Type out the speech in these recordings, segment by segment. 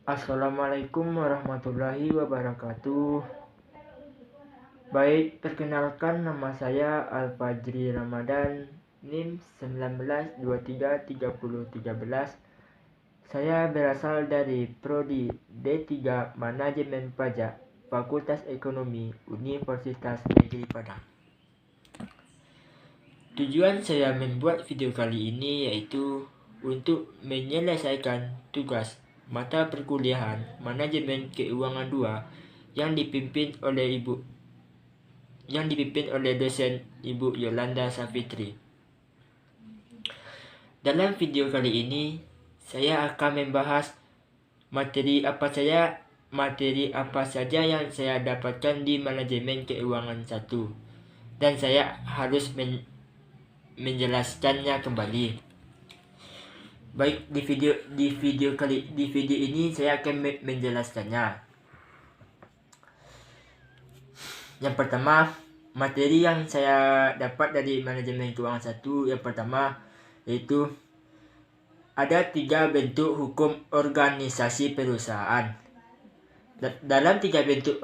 Assalamualaikum warahmatullahi wabarakatuh. Baik, perkenalkan nama saya Al-Fajri Ramadan, NIM 19233013. Saya berasal dari Prodi D3 Manajemen Pajak, Fakultas Ekonomi, Universitas Negeri Padang. Tujuan saya membuat video kali ini yaitu untuk menyelesaikan tugas mata perkuliahan Manajemen Keuangan 2 yang dipimpin oleh dosen Ibu Yolanda Safitri. Dalam video kali ini saya akan membahas materi apa saja yang saya dapatkan di Manajemen Keuangan 1 dan saya harus menjelaskannya kembali. Baik, di video ini saya akan menjelaskannya. Yang pertama, materi yang saya dapat dari Manajemen Keuangan 1 yang pertama yaitu ada 3 bentuk hukum organisasi perusahaan. Dalam 3 bentuk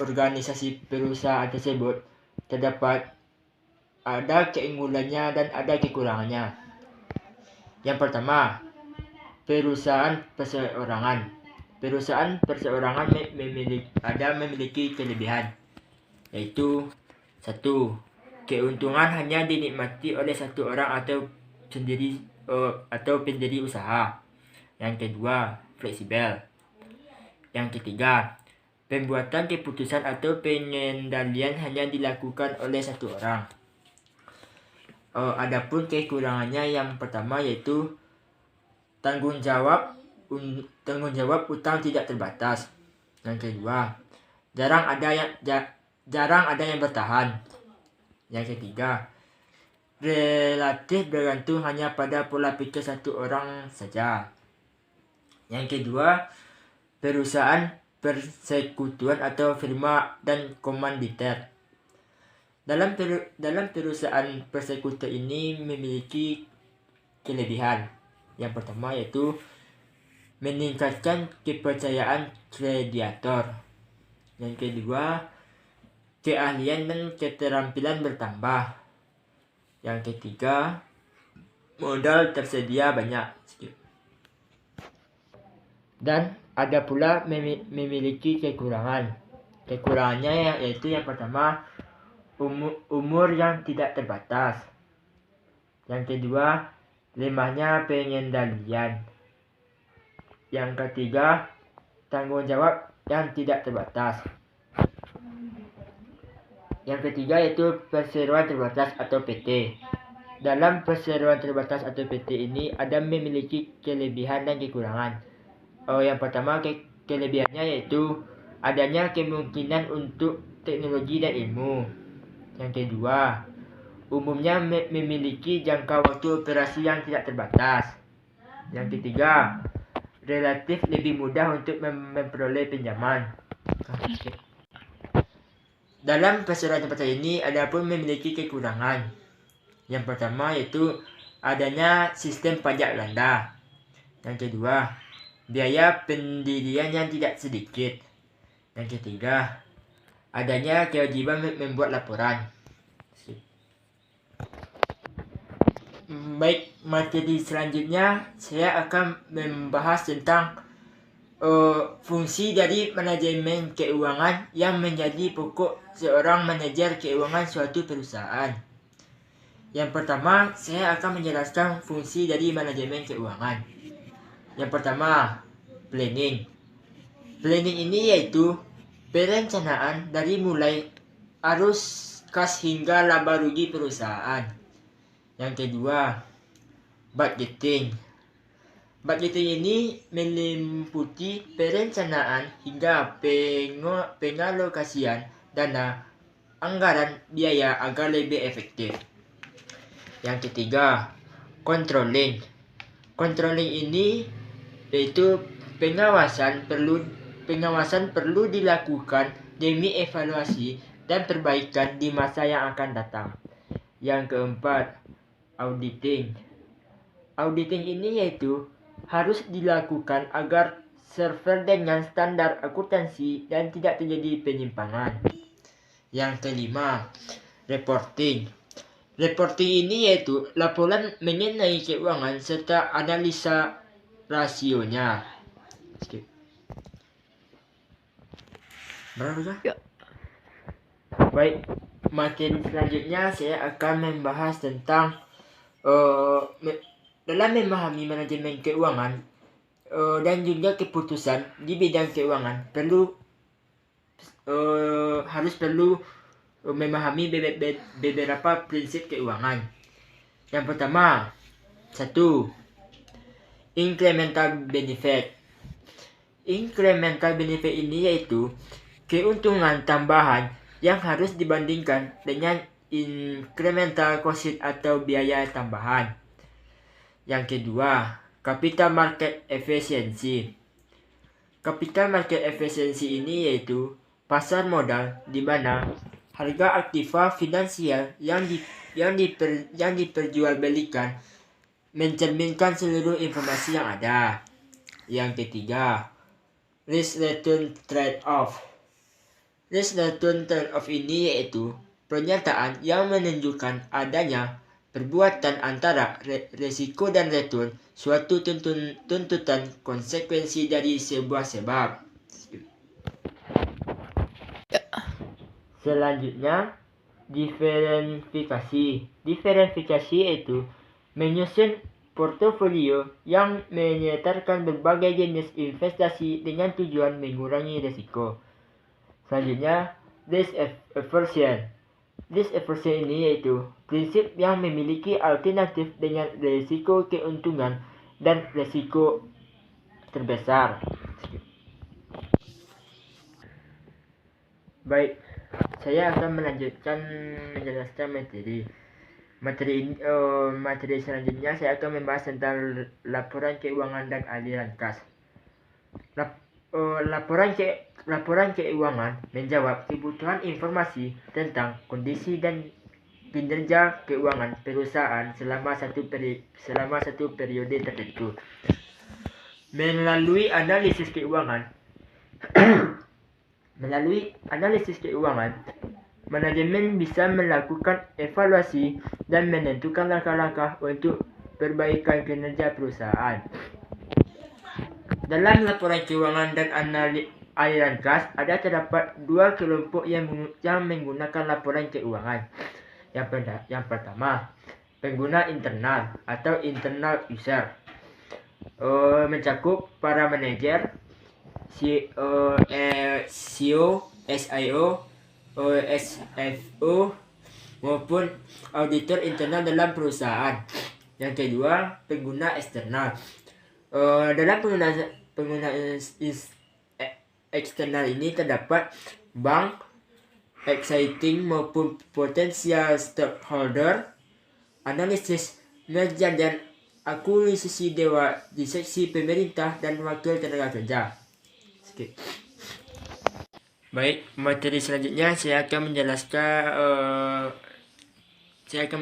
organisasi perusahaan tersebut terdapat ada keunggulannya dan ada kekurangannya. Yang pertama, perusahaan perseorangan. Perusahaan perseorangan memiliki kelebihan, yaitu 1. Keuntungan hanya dinikmati oleh satu orang atau pendiri usaha. Yang kedua, fleksibel. Yang ketiga, pembuatan keputusan atau pengendalian hanya dilakukan oleh satu orang. Adapun kekurangannya yang pertama yaitu tanggung jawab utang tidak terbatas. Yang kedua, jarang ada yang bertahan. Yang ketiga, relatif bergantung hanya pada pola pikir satu orang saja. Yang kedua, perusahaan persekutuan atau firma dan komanditer. Dalam perusahaan persekutuan ini memiliki kelebihan. Yang pertama yaitu meningkatkan kepercayaan kreditor. Yang kedua, keahlian dan keterampilan bertambah. Yang ketiga, modal tersedia banyak. Dan ada pula memiliki kekurangan. Kekurangannya yaitu yang pertama, umur yang tidak terbatas. Yang kedua, lemahnya pengendalian. Yang ketiga, tanggung jawab yang tidak terbatas. Yang ketiga yaitu perseroan terbatas atau PT. Dalam perseroan terbatas atau PT ini ada memiliki kelebihan dan kekurangan. Yang pertama, kelebihannya yaitu adanya kemungkinan untuk teknologi dan ilmu. Yang kedua, umumnya memiliki jangka waktu operasi yang tidak terbatas. Yang ketiga, relatif lebih mudah untuk memperoleh pinjaman. Dalam perseroan terbatas ini ada pun memiliki kekurangan. Yang pertama yaitu adanya sistem pajak rendah. Yang kedua, biaya pendirian yang tidak sedikit. Yang ketiga, adanya kewajiban membuat laporan. Baik, materi selanjutnya saya akan membahas tentang fungsi dari manajemen keuangan yang menjadi pokok seorang manajer keuangan suatu perusahaan. Yang pertama, saya akan menjelaskan fungsi dari manajemen keuangan. Yang pertama, planning. Planning ini yaitu perencanaan dari mulai arus kas hingga laba rugi perusahaan. Yang kedua, budgeting. Budgeting ini meliputi perencanaan hingga pengalokasian dana anggaran biaya agar lebih efektif. Yang ketiga, controlling. Controlling ini yaitu pengawasan perlu dilakukan demi evaluasi dan perbaikan di masa yang akan datang. Yang keempat, auditing. Auditing ini yaitu harus dilakukan agar server dengan standar akuntansi dan tidak terjadi penyimpangan. Yang kelima, reporting. Reporting ini yaitu laporan mengenai keuangan serta analisa rasionya. Skip. Berapa? Ya. Baik, materi selanjutnya saya akan membahas tentang dalam memahami manajemen keuangan dan juga keputusan di bidang keuangan harus perlu memahami beberapa prinsip keuangan. Yang pertama, 1. Incremental benefit. Incremental benefit ini yaitu keuntungan tambahan yang harus dibandingkan dengan incremental cost atau biaya tambahan. Yang kedua, capital market efficiency. Capital market efficiency ini yaitu pasar modal di mana harga aktiva finansial yang diperjualbelikan mencerminkan seluruh informasi yang ada. Yang ketiga, risk return trade-off. Risk return trade-off ini yaitu pernyataan yang menunjukkan adanya perbuatan antara resiko dan return, suatu tuntutan konsekuensi dari sebuah sebab. Selanjutnya, diferensifikasi. Diferensifikasi yaitu menyusun portofolio yang menyertakan berbagai jenis investasi dengan tujuan mengurangi risiko. Selanjutnya, risk aversion. Risk aversion ini yaitu prinsip yang memiliki alternatif dengan risiko keuntungan dan risiko terbesar. Baik, saya akan menjelaskan materi selanjutnya. Saya akan membahas tentang laporan keuangan dan aliran kas. Laporan keuangan menjawab kebutuhan informasi tentang kondisi dan kinerja keuangan perusahaan selama satu periode tertentu. Melalui analisis keuangan, manajemen bisa melakukan evaluasi dan menentukan langkah-langkah untuk perbaikan kinerja perusahaan. Dalam laporan keuangan dan aliran kas, terdapat dua kelompok yang menggunakan laporan keuangan. Yang pertama, pengguna internal atau internal user, mencakup para manajer, CEO, SIO, SFO, maupun auditor internal dalam perusahaan. Yang kedua, pengguna eksternal. Dalam penggunaan eksternal ini terdapat bank, exciting maupun potensial stakeholder, analisis merger dan akuisisi di seksi pemerintah dan wakil tenaga kerja. Baik, materi selanjutnya saya akan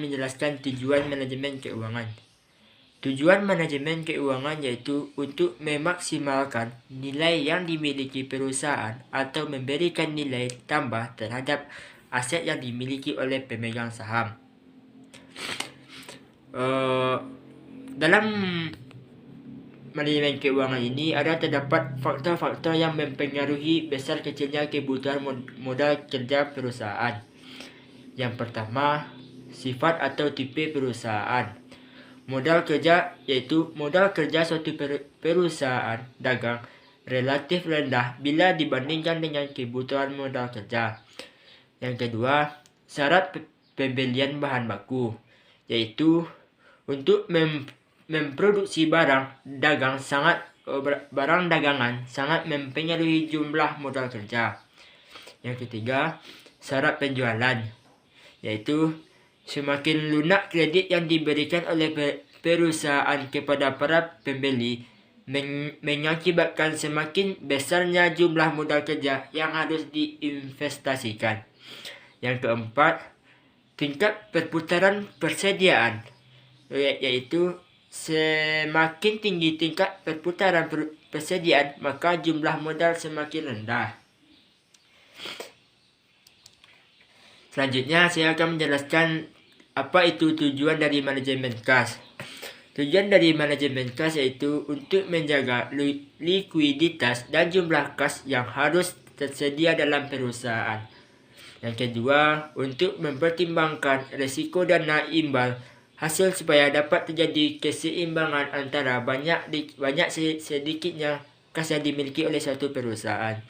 menjelaskan tujuan manajemen keuangan. Tujuan manajemen keuangan yaitu untuk memaksimalkan nilai yang dimiliki perusahaan atau memberikan nilai tambah terhadap aset yang dimiliki oleh pemegang saham. Dalam manajemen keuangan ini terdapat faktor-faktor yang mempengaruhi besar kecilnya kebutuhan modal kerja perusahaan. Yang pertama, sifat atau tipe perusahaan. Modal kerja yaitu modal kerja suatu perusahaan dagang relatif rendah bila dibandingkan dengan kebutuhan modal kerja. Yang kedua, syarat pembelian bahan baku, yaitu untuk memproduksi barang dagangan sangat mempengaruhi jumlah modal kerja. Yang ketiga, syarat penjualan, yaitu semakin lunak kredit yang diberikan oleh perusahaan kepada para pembeli mengakibatkan semakin besarnya jumlah modal kerja yang harus diinvestasikan. Yang keempat, tingkat perputaran persediaan, yaitu Semakin tinggi tingkat perputaran persediaan, maka jumlah modal semakin rendah. Selanjutnya, saya akan menjelaskan apa itu tujuan dari manajemen kas. Tujuan dari manajemen kas yaitu untuk menjaga likuiditas dan jumlah kas yang harus tersedia dalam perusahaan. Yang kedua, untuk mempertimbangkan risiko dana imbal hasil supaya dapat terjadi keseimbangan antara banyak sedikitnya kas yang dimiliki oleh satu perusahaan.